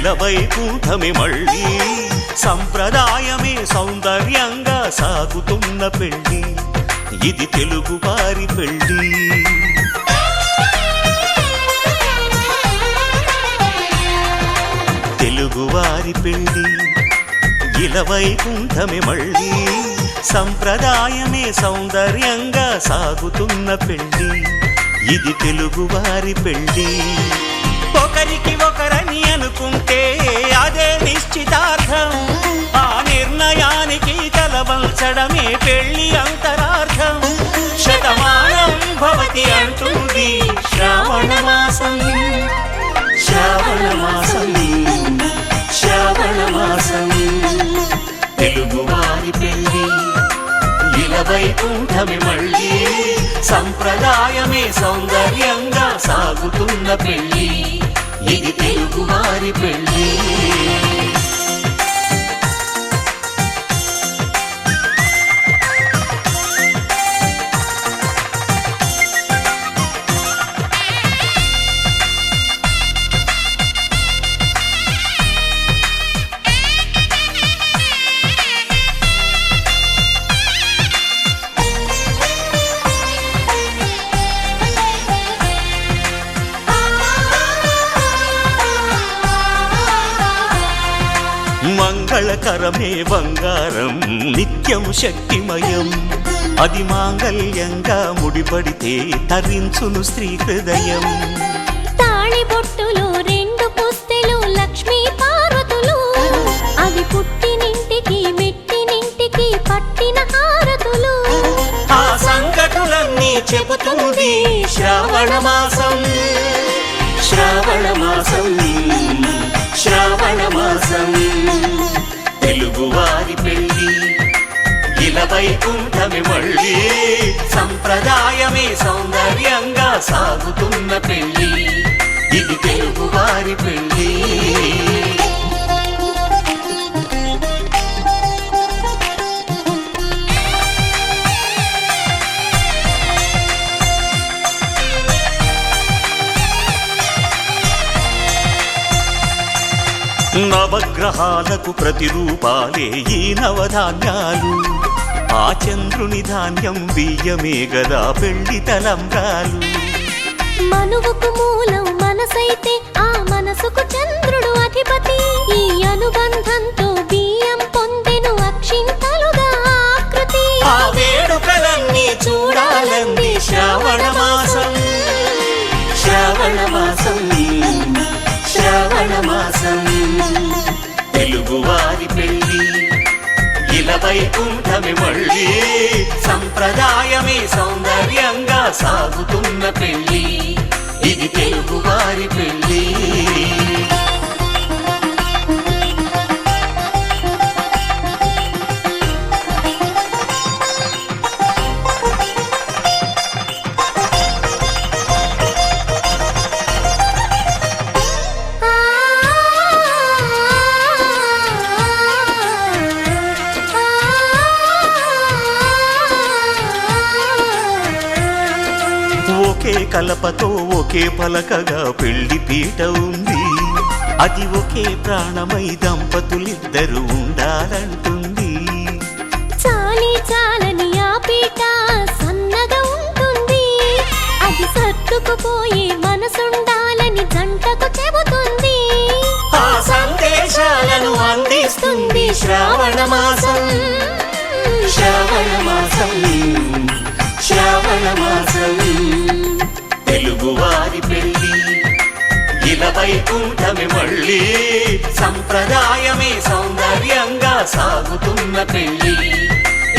ఇలవైకుంఠమే మళ్ళీ సంప్రదాయమే సౌందర్యంగా సాగుతున్న పెళ్ళి ఇది తెలుగు వారి పెళ్ళి తెలుగు వారి పెళ్ళి ఇలవైకుంఠమే మళ్ళీ సంప్రదాయమే సౌందర్యంగా సాగుతున్న పెళ్ళి ఇది తెలుగు వారి పెళ్ళి ఒకరికి ఒకరని అనుకుంటే అదే నిశ్చితార్థం ఆ నిర్ణయానికి తలవంచడమే పెళ్లి అంతరార్థం శతమానం భవతి అంటుంది శ్రావణ మాసం శ్రావణ మాసం శ్రావణ మాసం తెలుగు వారి పెళ్లి ఇలవైకుంఠమే మళ్ళీ సంప్రదాయమే సౌందర్యంగా సాగుతున్న పెళ్ళి ఇది తెలుగు వారి పెళ్ళి మంగళకరమే బంగారం నిత్యం శక్తిమయం అది మాంగళ్యంగా ముడిపడితే తరించును స్త్రీ హృదయం తాళిబొట్టులు రెండు పుస్తెలు లక్ష్మీ పార్వతులు అవి పుట్టినింటికి మెట్టినింటికి పట్టిన హారతులు ఆ సంగతులన్నీ చెబుతుంది శ్రావణ మాసం శ్రావణ మాసం శ్రావణ మాసం తెలుగు వారి పెళ్ళి ఇలవైకుంఠమే మళ్ళీ సంప్రదాయమే సౌందర్యంగా సాగుతున్న పెళ్ళి ఇది తెలుగు వారి పెళ్ళి నవగ్రహాలకు ప్రతిరూపాలే ఈ నవధాన్యాలు ఆ చంద్రుని ధాన్యం బియ్యమే గదా పెళ్లి తలంబ్రాలు మనువుకు మూలం మనసైతే ఆ మనసుకు చంద్రుడు అధిపతి ఈ అనుబంధంతో బియ్యం పొందెను అక్షింతలుగా ఆకృతి ఆ వేడుకలన్నీ చూడాలంది శ్రావణ మాసం శ్రావణ మాసం శ్రావణ మాసం తెలుగు వారి పెళ్ళి ఇలవైకుంఠమే మళ్ళీ సంప్రదాయమే సౌందర్యంగా సాగుతున్న పెళ్ళి ఇది తెలుగు వారి పెళ్ళి ఒకే కలపతో ఒకే పలకగా పెళ్లి పీట ఉంది అది ఒకే ప్రాణమై దంపతులిద్దరు ఉండాలంటుంది చాలి చాలని ఆ పీట సన్నగా ఉంటుంది అది సర్దుకుపోయే మనసుండాలని జంటకు చెబుతుంది ఆ సందేశాలను అందిస్తుంది శ్రావణ మాసం శ్రావణ మాసం శ్రావణ మాసం తెలుగు వారి పెళ్ళి ఇలవైకుంఠమే మళ్ళీ సంప్రదాయమే సౌందర్యంగా సాగుతున్న పెళ్ళి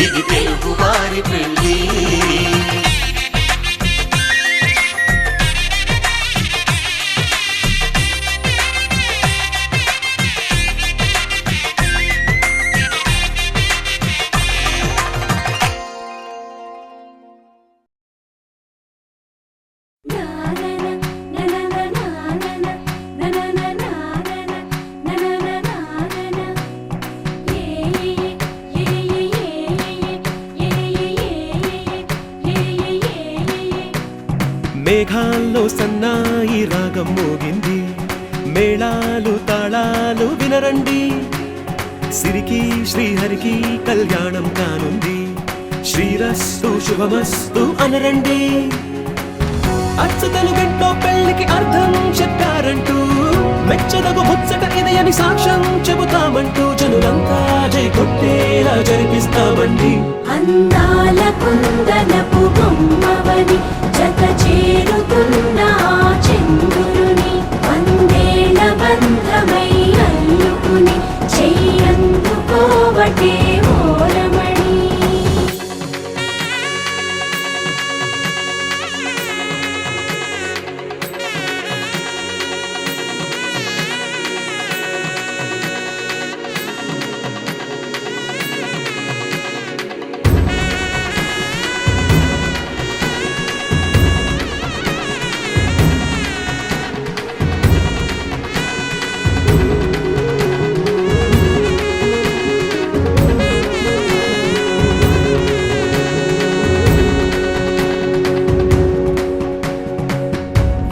ఇది తెలుగు వారి పెళ్ళి మేఘాల్లో సన్నాయి రాగం మోగింది మేళాలు తాళాలు వినరండి, సిరికి శ్రీహరికి కళ్యాణం కానుంది, శ్రీరస్తు శుభమస్తు అనరండి. అచ్చ తెలుగింట్లో పెళ్లికి అర్థం చెప్పారంటూ, మెచ్చదగు ముచ్చట ఇది అని సాక్ష్యం చెబుతామంటూ, జనులంతా జై కొట్టేలా జరిపిస్తామండి. అందాల కుందనపు బొమ్మవని జత చేరుతున్న చంద్రుని, వందేళ్ల బంధమై అల్లుకుని చెయ్యందుకోవటే ఓరమణి.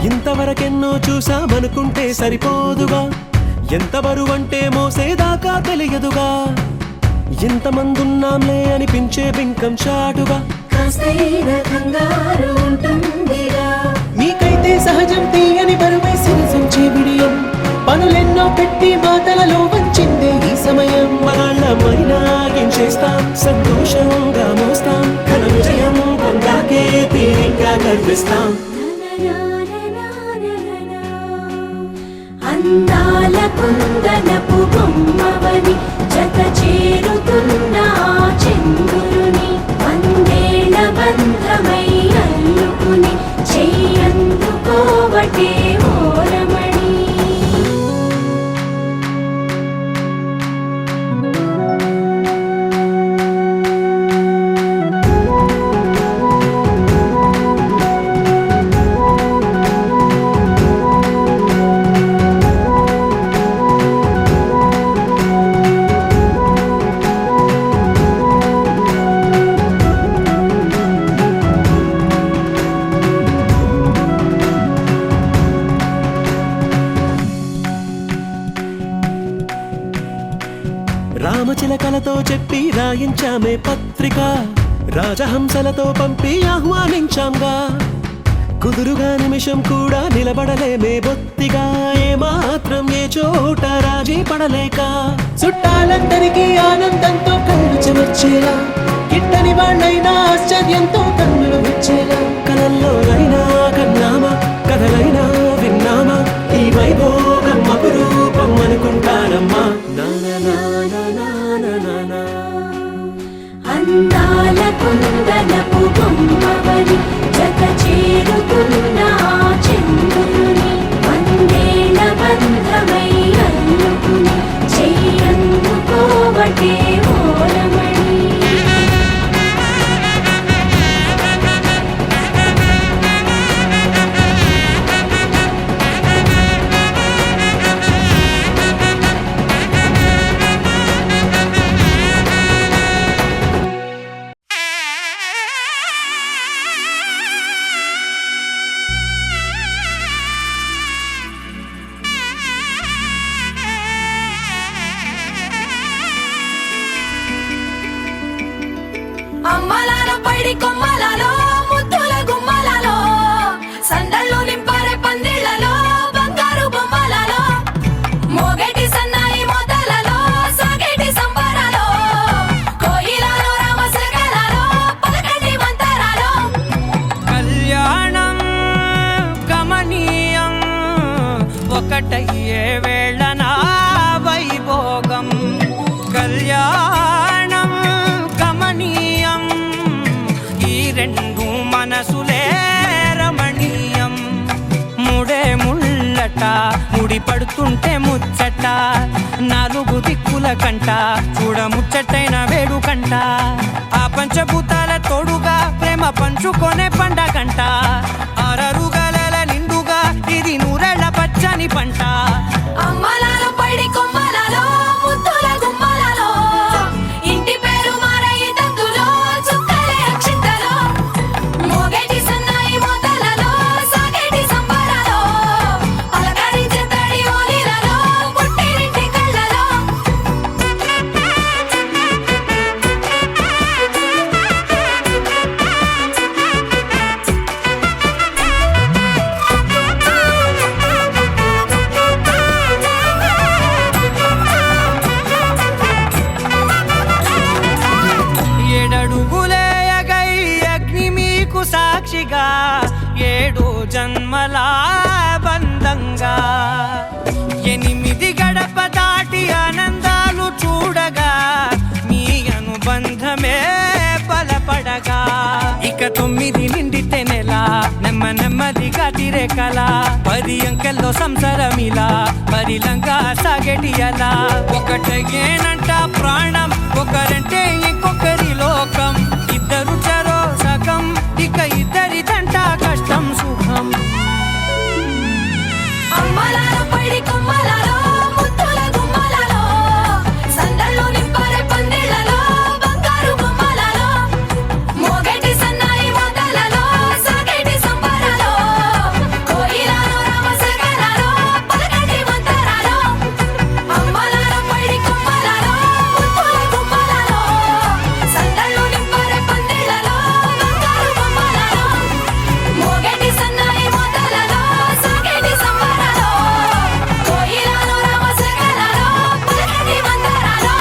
ఇంతవరకెన్నో చూసామనుకుంటే సరిపోదుగా, ఎంత బరువంటే మోసేదాకా తెలియదుగా, ఇంతమందున్నాంలే అనిపించే బింకం చాటుగా, కాస్తైన కంగారు ఉంటుందిగా. మీకైతే సహజం తీయని బరువై సిరిసంచే బిడియం, పనులెన్నో పెట్టి మాటలలో వంచిందే ఈ సమయం. మనాళ్ళమైనా చేస్తాం, సంతోషంగా మోస్తాం, ఘన విజయం పొందాకే తీరిగ్గా గర్విస్తాం. అందాల కుందనపు బొమ్మవని జత చేరుతున్న చంద్రుని, వందేళ్ల బంధమై అల్లుకుని చెయ్యందుకోవటే ఓరమణి. రామచిలకలతో చెప్పి రాయించామే పత్రిక, రాజహంసలతో పంపి ఆహ్వానించాంగా, కుదురుగా నిమిషం కూడా నిలబడలేమే బొత్తిగా, ఏమాత్రం ఏ చోట రాజీ పడలేక, చుట్టాలందరికీ ఆనందంతో కళ్ళు చెమర్చేలా, గిట్టని వాళ్ళైనా ఆశ్చర్యంతో కన్నులు విచ్చేలా, కలల్లోనైనా కన్నామా కథలైనా విన్నామా, ఈ వైభోగం అపురూపం అనుకుంటానమ్మా. అందాల కుందనపు బొమ్మవని జత చేరుతున్న చంద్రుని, వందేళ్ల బంధమై అల్లుకుని చెయ్యందుకోవటే ఓరమణి. అమ్మలాల పైడి కొమ్మలలో ముద్దుల గుమ్మలలో, సందళ్ళు నింపారే పందిళ్లలో, బంగారు బొమ్మలలో, మోగేటి సన్నాయి మోతలలో, సాగేటి సంబరాలో, కోయిలలో రామశకలలో, పలకటి మంతరాలో. కళ్యాణం గమనీయం ఒకటయ్యే వేళన వైభోగం, కళ్యాణం గమనీయం ఈ రెండు మనసులే రమణీయం. ముడే ముళ్ళట ముడి పడుతుంటే ముచ్చట, నాలుగు దిక్కుల కంట చూడ ముచ్చటైన వేడుకంట, ఆ పంచభూతాల తోడుగా ప్రేమ పంచుకొనే పండగంట, ఆరరుగల నిండుగా ఇది నూరెళ్ళ పచ్చని పంట. అమ్మలాల పైడి కొమ్మలలో ముద్దుల గుమ్మలలో, ఇంటి పేరు మారయి తందులో చుక్కలే అక్షింతలో, మోగేటి సన్నాయి మోతలలో, సాగేటి సంబరాలో, పలకరించే తడి ఓలిలో, చూసే కళ 10 అంకెల్లో సంసారమిలా పరిలంగా సాగేటియలా ఒకటేనంట ప్రాణం ఒకరంటే ఇంకొకరి లోకం ఇద్దరు చరో సగం ఇక ఇద్దరిదంట కష్టం సుఖం అమ్మలాలో పడి కొమ్మలాలో ముద్దుల గుమ్మలాలో సందళ్ళు నింపారే పందిళ్ళలో బంగారు గుమ్మలాలో మోగేటి సన్నాయి మోతలలో సాగేటి సంబరాలో కోయిలాలో రామశకరాలో పలకటి మంతరాలో అమ్మలాలో పడి కొమ్మలాలో ముద్దుల గుమ్మలాలో సందళ్ళు నింపారే పందిళ్ళలో బంగారు గుమ్మలాలో మోగేటి సన్నాయి మోతలలో సాగేటి సంబరాలో కోయిలాలో రామశకరాలో పలకటి మంతరాలో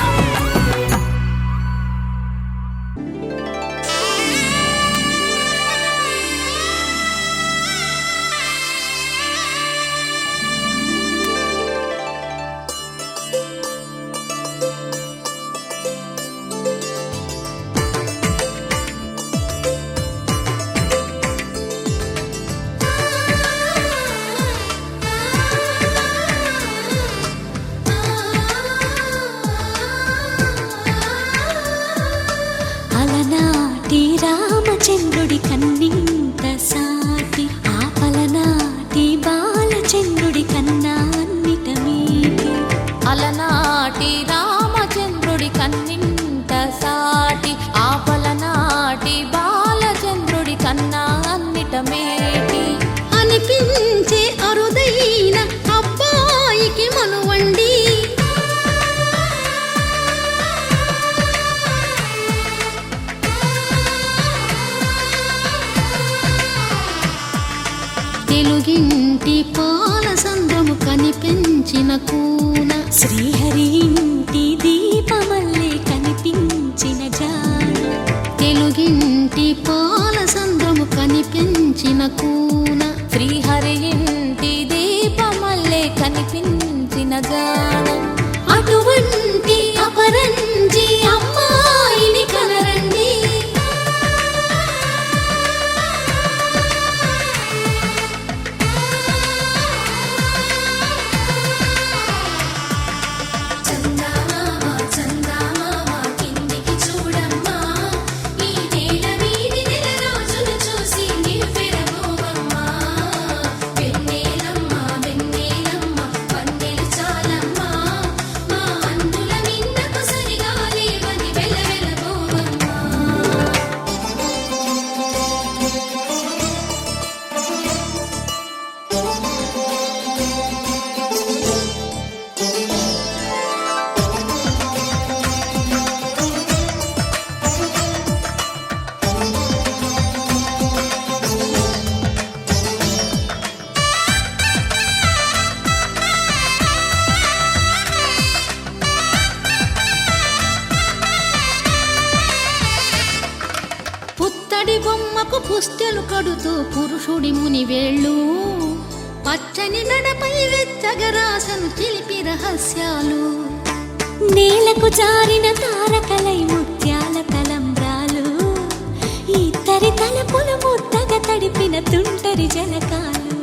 అలనాటి రామచంద్రుడి కన్నింత సాటి ఆపలనాటి బాలచంద్రుడి కన్నా అన్నిట మీటి అలనాటి రామచంద్రుడి కన్నింత సాటి ఆపలనాటి బాలచంద్రుడి కన్నా అన్నిట మేటి అనిపించే అరుదైన అబ్బాయికి మనువండి తెలుగింటి పాల సంద్రము కనిపించిన కూన శ్రీహరి ఇంటి దీపమల్లే కనిపించిన జాన తెలుగింటి పాల సంద్రము కనిపించిన కూన శ్రీహరి ఇంటి దీపమల్లే కనిపించిన జాన అటువంటి అపరంజి అమ్మాయిని కనరండి చందమామ చందమామ కిందికి చూడమ్మా ఈ నేల వీధి నెల రోజులు చూసి నివ్వెరబోవమ్మా వెన్నెలమ్మ వెన్నెలమ్మ పన్నెలు చాలమ్మా మా అందుల నిన్నకు సరిగా లేవని వెలవెలబోవమ్మా పుత్తడి బొమ్మకు పుస్తెలు కడుతూ పురుషుడి ముని వేళ్ళు పచ్చని నడపై వెచ్చగరాసను చిలిపి రహస్యాలు నేలకు జారిన తారకలై ముత్యాల తలంబ్రాలు ఇద్దరి తలపులు ముద్దగా తడిపిన తుంటరి జలకాలు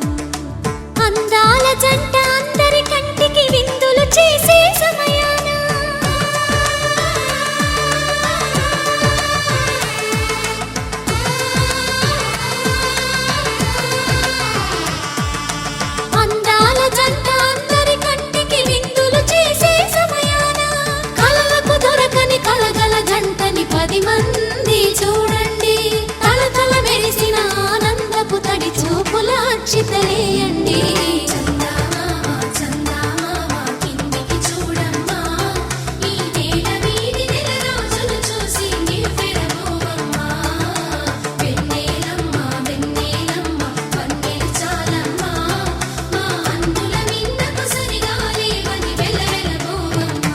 అందాల జంట అందరి కంటికి విందులు చేసే సమయాన అందాల జంట అందరి కంటికి విందులు చేసే సమయాన కలలకు దొరకని కలగల జంటని 10 మంది చూడండి తలతల మెరిసిన ఆనందపు తడి చూపుల అక్షితలేయండి చందమామ చందమామ కిందికి చూడమ్మా ఈ నేల వీధి నెల రోజులు చూసి నివ్వెరబోవమ్మా వెన్నెలమ్మ వెన్నెలమ్మ పన్నెలు చాలమ్మా మా అందుల నిన్నకు సరిగా లేవని వెలవెలబోవమ్మా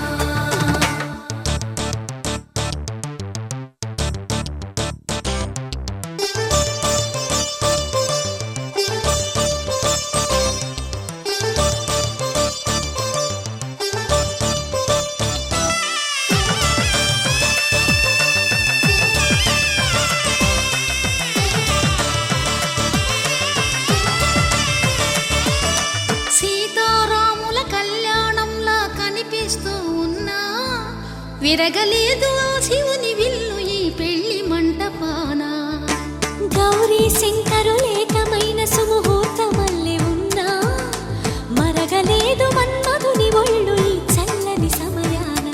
విరగలేదు ఆ శివుని విల్లు ఈ పెళ్లి మంటపాన గౌరీ శంకరు లేకమైన సుముహూర్తమల్లె ఉన్నా మరగలేదు మన్మధుని ఒళ్ళు ఈ చల్లని సమయాన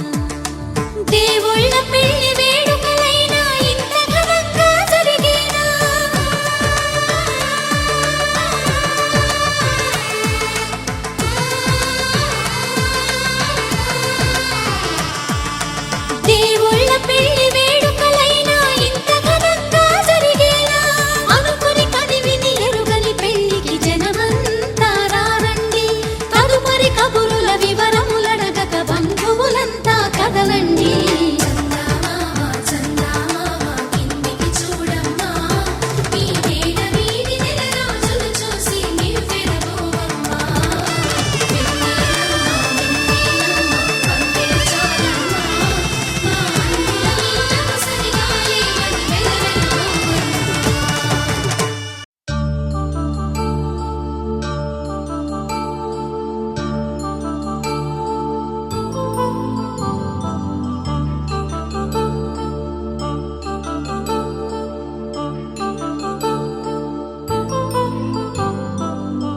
దేవుళ్ళ పెళ్లి వేడుకలైనా ఇంత ఘనంగా జరిగేనా దేవుళ్ళ పెళ్లి వేడుకలైనా ఇంత ఘనంగా జరిగేనా అనుకుని కనివిని ఎరుగని పెళ్లికి జనమంతా రారండి తదుపరి కబురుల వివరములడగక బంధువులంతా కదలండి కిందికి చూడమ్మా ఈ వేళ వీడి నెల రోజులు చూసి నివ్వెరబోవమ్మా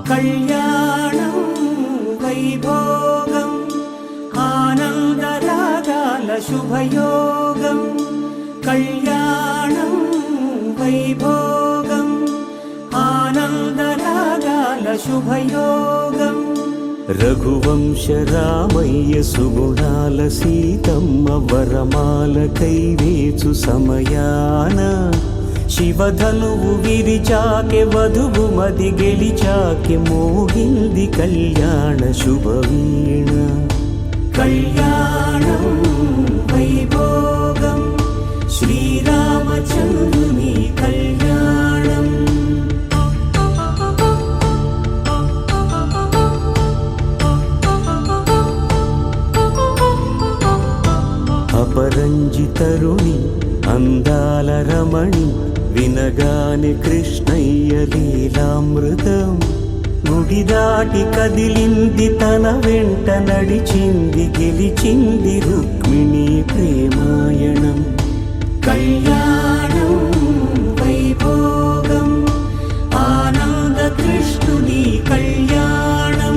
కళ్యాణం వైభోగం ఆనందరాగాల శుభయోగం కళ్యాణం వైభోగం ఆనందరాగాల శుభయోగం రఘువంశ రామయ్య సుగుణాల సీతమ్మ వరమాల కైవేచు సమయాన శివధనువు విరిచాకె వధువు మది గెలిచాకె మోగింది కళ్యాణ శుభవీణ కళ్యాణం వైభోగం శ్రీరామచంద్రుని కళ్యాణం అపరంజి తరుణి అందాల రమణి వినగాని కృష్ణయ్య లీలామృతం గుడి దాటి కదిలింది తన వెంట నడిచింది గెలిచింది రుక్మిణి ప్రేమాయణం కళ్యాణం వైభోగం ఆనంద కృష్ణుని కళ్యాణం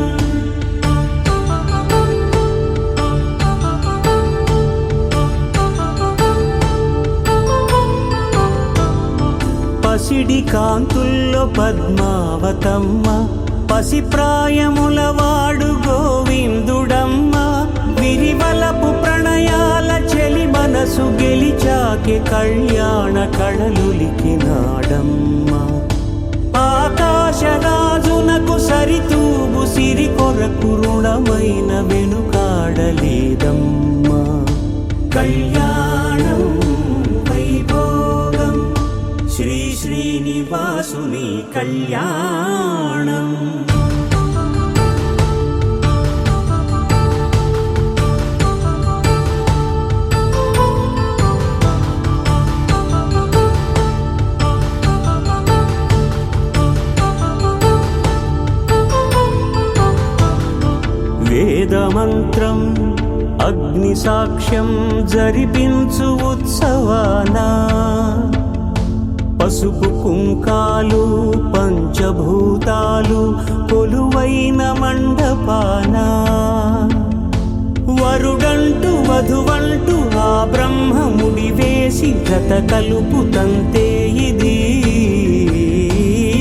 పసిడి కాంతుల్లో పద్మావతమ్మ పసిప్రాయముల వాడు గోవిందుడమ్మ విరివలపు ప్రణయాల చెలి మనసు గెలిచాకె కళ్యాణ కళలులికినాడమ్మ ఆకాశరాజునకు సరితూగు సిరి కొరకు రుణమైన వెనుకాడలేదమ్మా కళ్యాణం వైభోగం శ్రీ శ్రీనివాసుని కళ్యాణం వేదమంత్రం అగ్ని సాక్ష్యం జరిపించు ఉత్సవానా పసుపు కుంకాలు పంచభూతాలు కొలువైన మండపాన వరుడంటూ వధువంటూ ఆ బ్రహ్మముడి వేసి జత కలుపుతంతే ఇది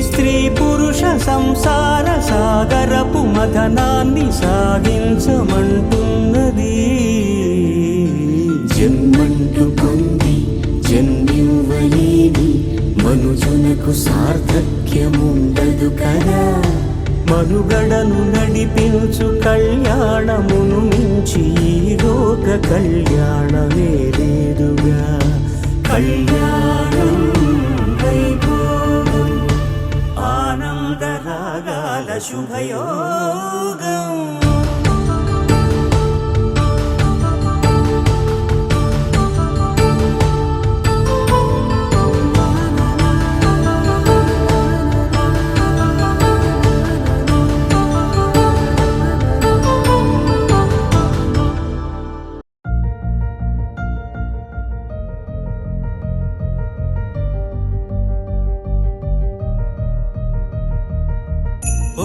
స్త్రీ పురుష సంసార సాగరపు మథనాన్ని సాగించమంటున్నది జన్మంటూ పొంది జన్మివ్వలేని మనుజునకు సార్థక్యముండదు కదా మనుగడను నడిపించు కళ్యాణమును మించి ఈ లోక కళ్యాణమే లేదుగా కళ్యాణం వైభోగం ఆనందరాగాల శుభయోగం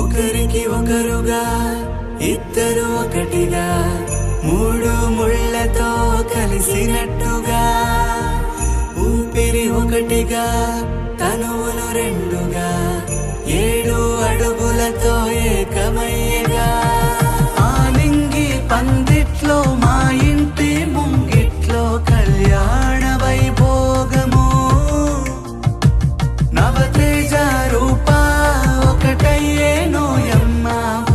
ఒకరికి ఒకరుగా ఇద్దరు ఒకటిగా మూడు ముళ్ళతో కలిసినట్టుగా ఊపిరి ఒకటిగా తనువులు రెండుగా 7 అడుగులతో ఏకమయ్యగా ఆలింగి పందిట్లో మా ఇంటి ముంగిట్లో కళ్యాణ వైభోగము నవతేజ రూప ఒకటయ్యే నోయమ్మ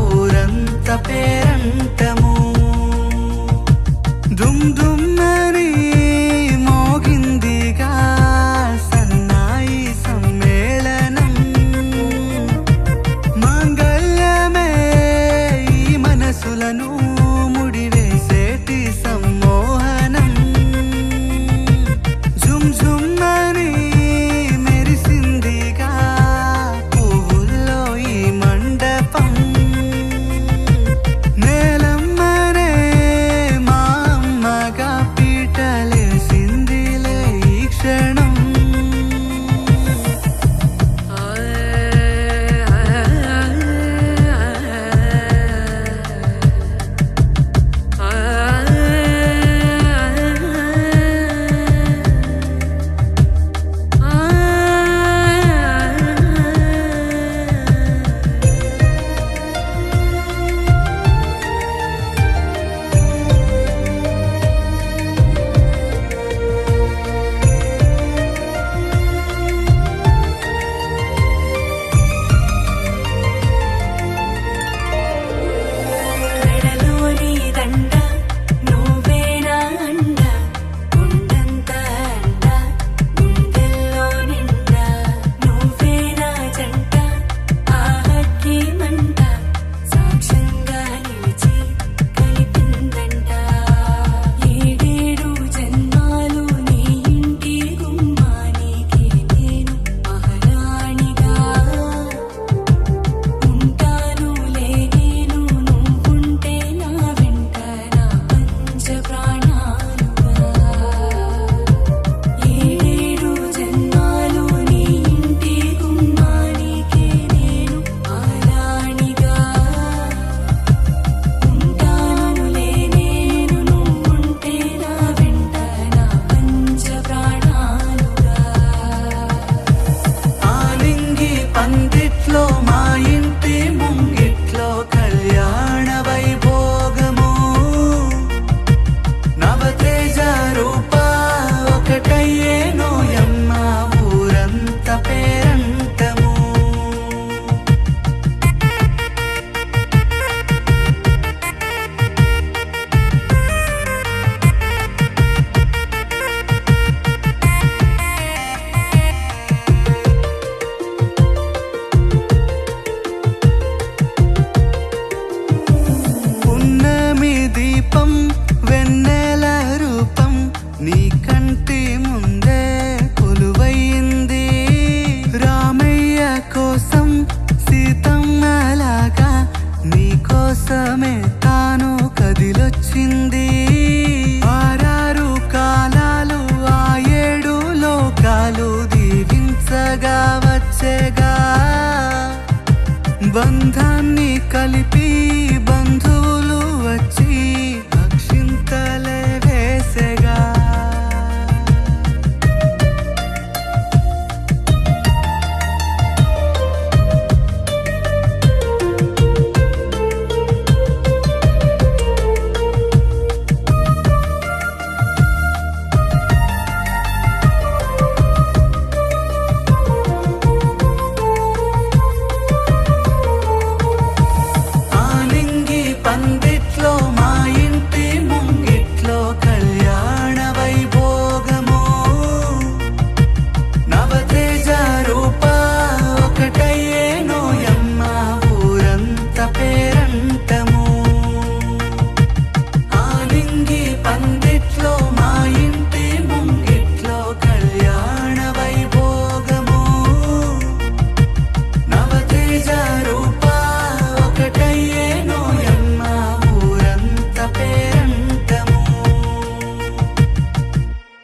ఊరంత పేరంటము దుమ్ దుమ్మని మోగిందిగా సన్నాయి సమ్మేళనం మాంగళ్యమే ఈ మనసులను ముడివేసేటి సమ్మోహనం జుమ్ జుమ్మని మెరిసిందిగా పువ్వుల్లో ఈ మండపం నేలమ్మనే మా అమ్మగా పీటలేసిందిలే ఈ క్షణం మెడలోని దండ నువ్వేనా అండ గుండంత అండ గుండెల్లో నిండా నువ్వేనా జంట ఆహకి మంట సాక్ష్యంగా నిలిచి కలిపిందంట 7 జన్మాలు నీ ఇంటి గుమ్మానికి నేను మహారాణిగా ఉంటానులే నేను నువ్వుంటే నా వెంట నా పంచ ప్రాణాలుగా 7 జన్మాలు నీ ఇంటి గుమ్మానికి నేను మహారాణిగా ఉంటానులే నేను నువ్వుంటే నా వెంట నా పంచ ప్రాణాలుగా ఆలింగి పందిట్లో మా ఇంటి ముంగిట్లో కళ్యాణ వైభోగము నవతేజ రూప ఒకటయ్యే నోయమ్మ ఊరంత పేరంటము పున్నమి దీపం వెన్నెల రూపం నీ కంటి ముందే కొలువైంది రామయ్య కోసం సీతమ్మలాగా నీ కోసమే తాను కదిలొచ్చింది 6 కాలాలు ఆ 7 లోకాలు దీవించగా వచ్చేగా బంధాన్ని కలిపి బంధువులు వచ్చి